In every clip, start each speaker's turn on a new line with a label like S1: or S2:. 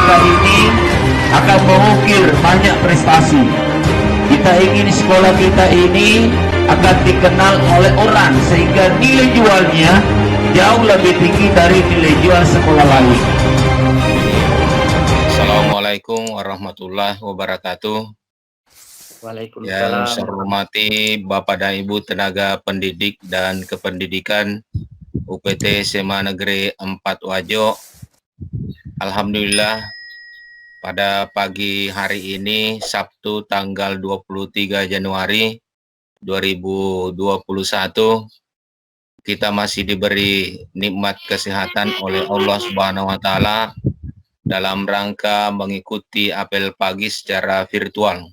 S1: kita ini akan mengukir banyak prestasi. Kita ingin sekolah kita ini akan dikenal oleh orang sehingga nilai jualnya jauh lebih tinggi dari nilai jual sekolah lain.
S2: Assalamualaikum warahmatullahi wabarakatuh.
S3: Waalaikumsalam.
S2: Yang saya hormati Bapak dan Ibu tenaga pendidik dan kependidikan UPT SMA Negeri 4 Wajo. Alhamdulillah pada pagi hari ini Sabtu tanggal 23 Januari 2021 kita masih diberi nikmat kesehatan oleh Allah Subhanahu wa taala dalam rangka mengikuti apel pagi secara virtual.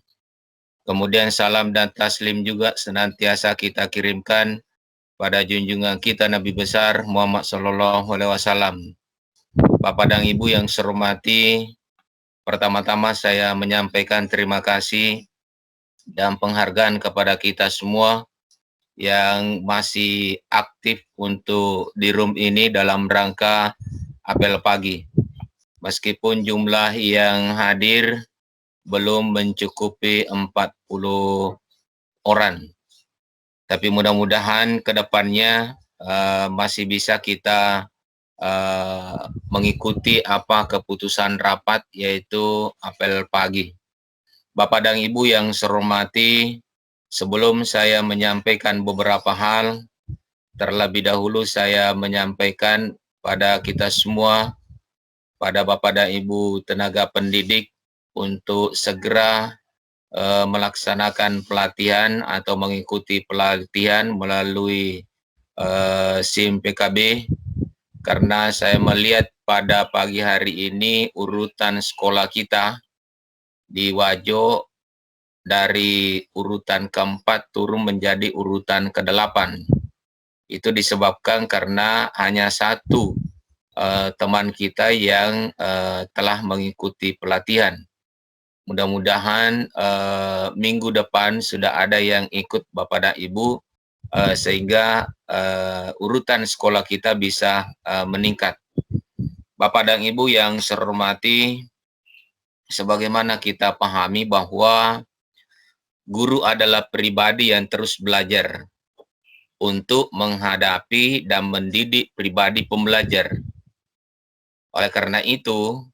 S2: Kemudian salam dan taslim juga senantiasa kita kirimkan pada junjungan kita Nabi besar Muhammad Sallallahu Alaihi Wasallam. Bapak dan Ibu yang saya hormati, pertama-tama saya menyampaikan terima kasih dan penghargaan kepada kita semua yang masih aktif untuk di room ini dalam rangka apel pagi. Meskipun jumlah yang hadir belum mencukupi 40 orang. Tapi mudah-mudahan ke depannya masih bisa kita mengikuti apa keputusan rapat yaitu apel pagi. Bapak dan Ibu yang saya hormati, sebelum saya menyampaikan beberapa hal, terlebih dahulu saya menyampaikan pada kita semua, pada Bapak dan Ibu tenaga pendidik, untuk segera melaksanakan pelatihan atau mengikuti pelatihan melalui SIM PKB, karena saya melihat pada pagi hari ini urutan sekolah kita di Wajo dari urutan ke-4 turun menjadi urutan ke-8. Itu disebabkan karena hanya satu teman kita yang telah mengikuti pelatihan. Mudah-mudahan minggu depan sudah ada yang ikut Bapak dan Ibu sehingga urutan sekolah kita bisa meningkat. Bapak dan Ibu yang saya hormati, sebagaimana kita pahami bahwa guru adalah pribadi yang terus belajar untuk menghadapi dan mendidik pribadi pembelajar. Oleh karena itu,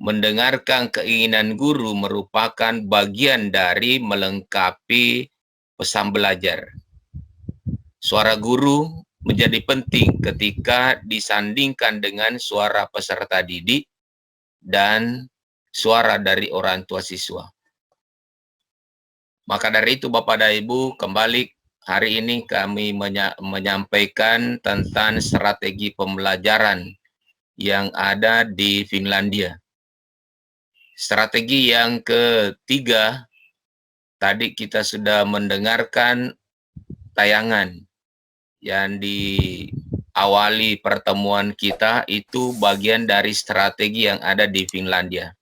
S2: mendengarkan keinginan guru merupakan bagian dari melengkapi pesan belajar. Suara guru menjadi penting ketika disandingkan dengan suara peserta didik dan suara dari orang tua siswa. Maka dari itu Bapak dan Ibu, kembali hari ini kami menyampaikan tentang strategi pembelajaran yang ada di Finlandia. Strategi yang ketiga, tadi kita sudah mendengarkan tayangan yang diawali pertemuan kita, itu bagian dari strategi yang ada di Finlandia,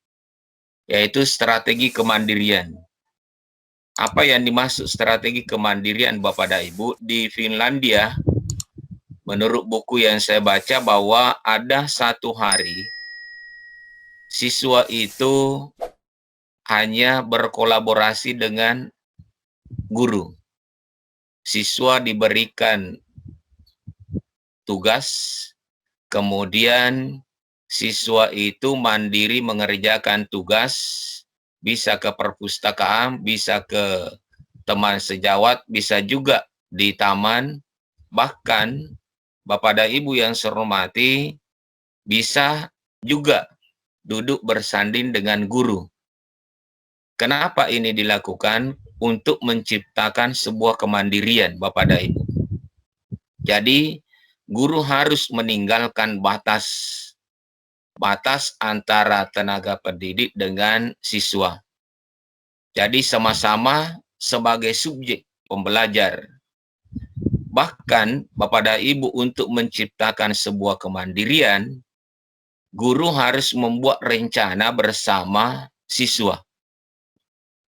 S2: yaitu strategi kemandirian. Apa yang dimaksud strategi kemandirian Bapak dan Ibu? Di Finlandia, menurut buku yang saya baca, bahwa ada satu hari siswa itu hanya berkolaborasi dengan guru. Siswa diberikan tugas, kemudian siswa itu mandiri mengerjakan tugas, bisa ke perpustakaan, bisa ke teman sejawat, bisa juga di taman, bahkan Bapak dan Ibu yang saya hormati, bisa juga duduk bersanding dengan guru. Kenapa ini dilakukan? Untuk menciptakan sebuah kemandirian Bapak dan Ibu. Jadi guru harus meninggalkan batas antara tenaga pendidik dengan siswa. Jadi sama-sama sebagai subjek pembelajar. Bahkan Bapak dan Ibu, untuk menciptakan sebuah kemandirian, guru harus membuat rencana bersama siswa.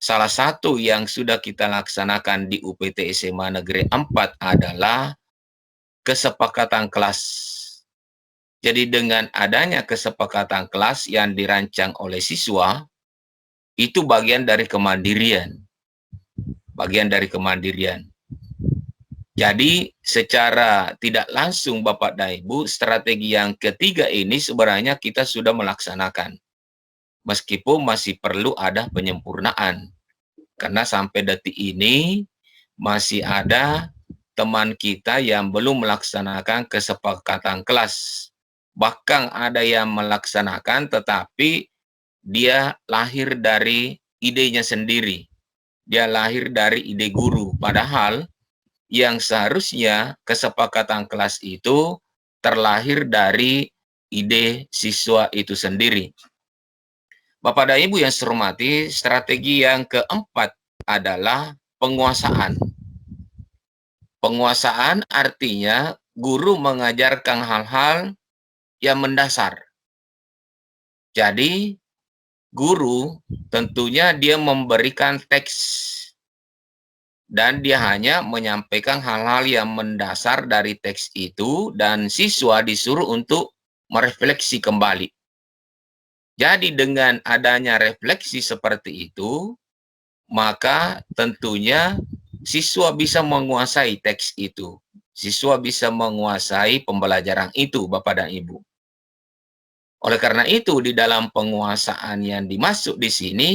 S2: Salah satu yang sudah kita laksanakan di UPT SMA Negeri 4 adalah kesepakatan kelas. Jadi dengan adanya kesepakatan kelas yang dirancang oleh siswa, itu bagian dari kemandirian. Bagian dari kemandirian. Jadi secara tidak langsung Bapak dan Ibu, strategi yang ketiga ini sebenarnya kita sudah melaksanakan. Meskipun masih perlu ada penyempurnaan. Karena sampai detik ini masih ada teman kita yang belum melaksanakan kesepakatan kelas. Bahkan ada yang melaksanakan tetapi dia lahir dari idenya sendiri. Dia lahir dari ide guru. Padahal yang seharusnya kesepakatan kelas itu terlahir dari ide siswa itu sendiri. Bapak dan Ibu yang saya hormati, strategi yang keempat adalah penguasaan. Penguasaan artinya guru mengajarkan hal-hal yang mendasar. Jadi, guru tentunya dia memberikan teks dan dia hanya menyampaikan hal-hal yang mendasar dari teks itu dan siswa disuruh untuk merefleksi kembali. Jadi dengan adanya refleksi seperti itu, maka tentunya siswa bisa menguasai teks itu. Siswa bisa menguasai pembelajaran itu, Bapak dan Ibu. Oleh karena itu, di dalam penguasaan yang dimaksud di sini,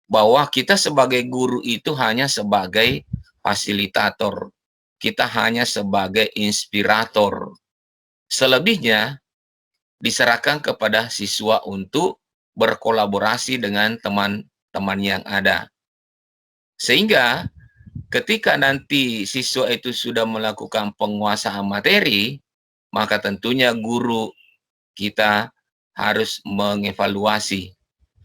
S2: bahwa kita sebagai guru itu hanya sebagai fasilitator. Kita hanya sebagai inspirator. Selebihnya, diserahkan kepada siswa untuk berkolaborasi dengan teman-teman yang ada. Sehingga ketika nanti siswa itu sudah melakukan penguasaan materi, maka tentunya guru kita harus mengevaluasi,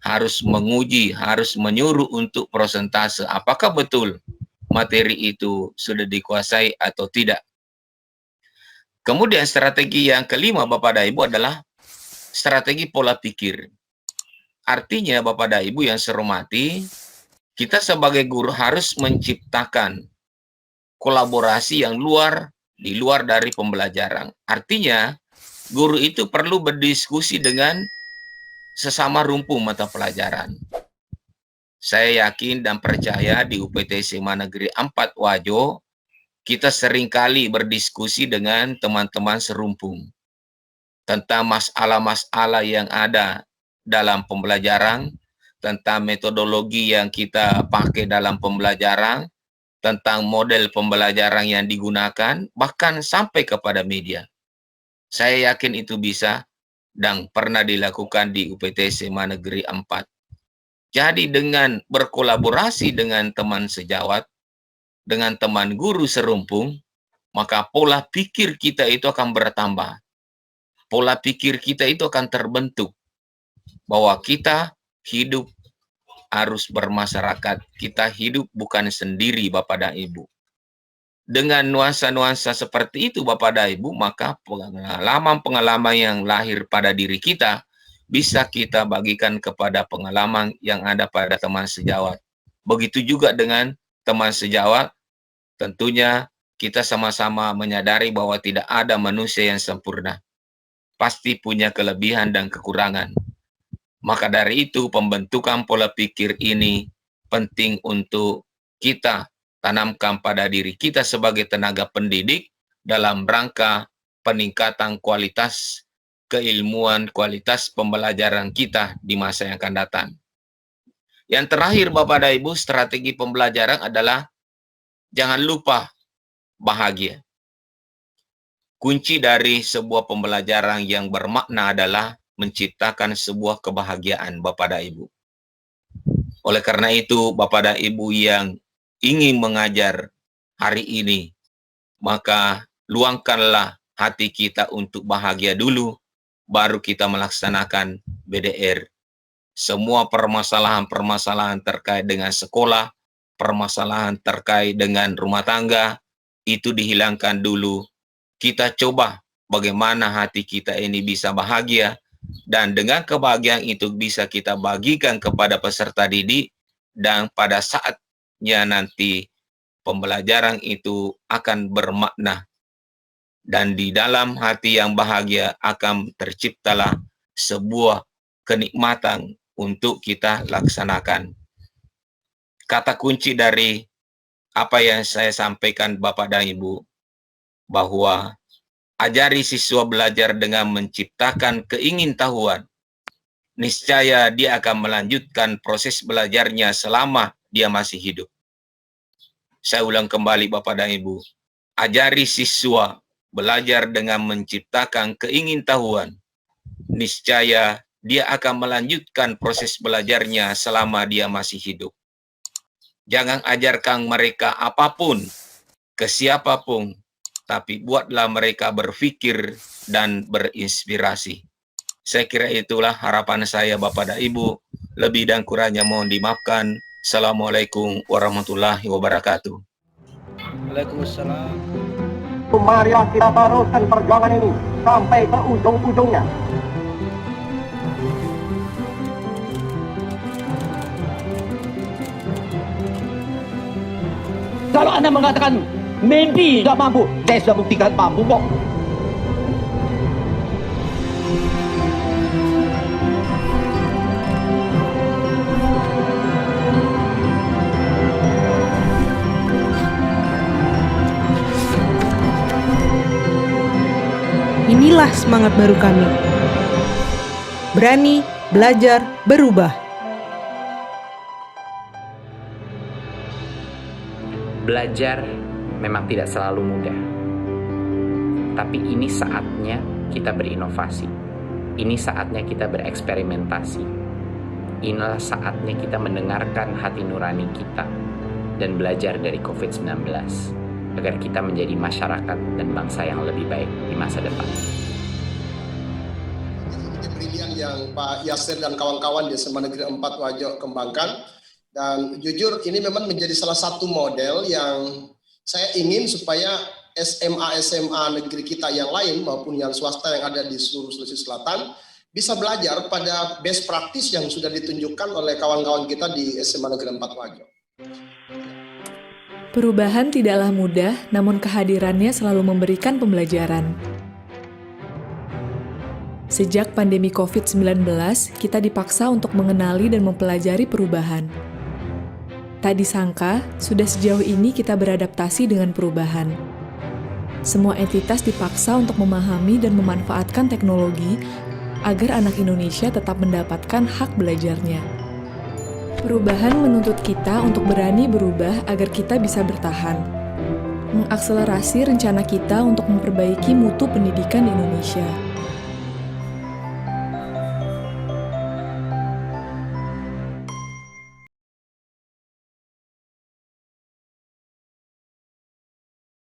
S2: harus menguji, harus menyuruh untuk persentase apakah betul materi itu sudah dikuasai atau tidak. Kemudian strategi yang kelima Bapak dan Ibu adalah strategi pola pikir. Artinya Bapak dan Ibu yang saya hormati, kita sebagai guru harus menciptakan kolaborasi yang di luar dari pembelajaran. Artinya, guru itu perlu berdiskusi dengan sesama rumpun mata pelajaran. Saya yakin dan percaya di UPT SMA Negeri 4 Wajo, kita seringkali berdiskusi dengan teman-teman serumpun tentang masalah-masalah yang ada dalam pembelajaran, tentang metodologi yang kita pakai dalam pembelajaran, tentang model pembelajaran yang digunakan, bahkan sampai kepada media. Saya yakin itu bisa dan pernah dilakukan di UPT SMA Negeri 4. Jadi dengan berkolaborasi dengan teman sejawat, dengan teman guru serumpun, maka pola pikir kita itu akan bertambah. Pola pikir kita itu akan terbentuk bahwa kita hidup harus bermasyarakat. Kita hidup bukan sendiri Bapak dan Ibu. Dengan nuansa-nuansa seperti itu Bapak dan Ibu, maka pengalaman-pengalaman yang lahir pada diri kita bisa kita bagikan kepada pengalaman yang ada pada teman sejawat. Begitu juga dengan teman sejawat, tentunya kita sama-sama menyadari bahwa tidak ada manusia yang sempurna. Pasti punya kelebihan dan kekurangan. Maka dari itu pembentukan pola pikir ini penting untuk kita tanamkan pada diri kita sebagai tenaga pendidik dalam rangka peningkatan kualitas keilmuan, kualitas pembelajaran kita di masa yang akan datang. Yang terakhir Bapak dan Ibu, strategi pembelajaran adalah jangan lupa bahagia. Kunci dari sebuah pembelajaran yang bermakna adalah menciptakan sebuah kebahagiaan Bapak dan Ibu. Oleh karena itu, Bapak dan Ibu yang ingin mengajar hari ini, maka luangkanlah hati kita untuk bahagia dulu, baru kita melaksanakan BDR. Semua permasalahan-permasalahan terkait dengan sekolah, permasalahan terkait dengan rumah tangga, itu dihilangkan dulu. Kita coba bagaimana hati kita ini bisa bahagia, dan dengan kebahagiaan itu bisa kita bagikan kepada peserta didik, dan pada saatnya nanti pembelajaran itu akan bermakna dan di dalam hati yang bahagia akan terciptalah sebuah kenikmatan untuk kita laksanakan. Kata kunci dari apa yang saya sampaikan Bapak dan Ibu, bahwa ajari siswa belajar dengan menciptakan keingintahuan. Niscaya dia akan melanjutkan proses belajarnya selama dia masih hidup. Saya ulang kembali Bapak dan Ibu, ajari siswa belajar dengan menciptakan keingintahuan. Niscaya dia akan melanjutkan proses belajarnya selama dia masih hidup. Jangan ajarkan mereka apapun, ke siapapun, tapi buatlah mereka berpikir dan berinspirasi. Saya kira itulah harapan saya Bapak dan Ibu. Lebih dan kurangnya mohon dimaafkan. Assalamualaikum warahmatullahi wabarakatuh.
S3: Waalaikumsalam.
S4: Mari kita teruskan perjuangan ini sampai ke ujung-ujungnya. Kalau Anda mengatakan maybe nggak mampu, saya sudah buktikan mampu kok.
S5: Inilah semangat baru kami. Berani, belajar, berubah.
S6: Belajar memang tidak selalu mudah. Tapi ini saatnya kita berinovasi. Ini saatnya kita bereksperimentasi. Inilah saatnya kita mendengarkan hati nurani kita dan belajar dari COVID-19 agar kita menjadi masyarakat dan bangsa yang lebih baik di masa depan.
S7: Brilian yang Pak Yasir dan kawan-kawan di SMA Negeri 4 Wajo kembangkan, dan jujur ini memang menjadi salah satu model yang saya ingin supaya SMA negeri kita yang lain maupun yang swasta yang ada di seluruh Sulawesi Selatan bisa belajar pada best practice yang sudah ditunjukkan oleh kawan-kawan kita di SMA Negeri 4 Wajo.
S8: Perubahan tidaklah mudah, namun kehadirannya selalu memberikan pembelajaran. Sejak pandemi COVID-19, kita dipaksa untuk mengenali dan mempelajari perubahan. Tak disangka, sudah sejauh ini kita beradaptasi dengan perubahan. Semua entitas dipaksa untuk memahami dan memanfaatkan teknologi agar anak Indonesia tetap mendapatkan hak belajarnya. Perubahan menuntut kita untuk berani berubah agar kita bisa bertahan. Mengakselerasi rencana kita untuk memperbaiki mutu pendidikan di Indonesia.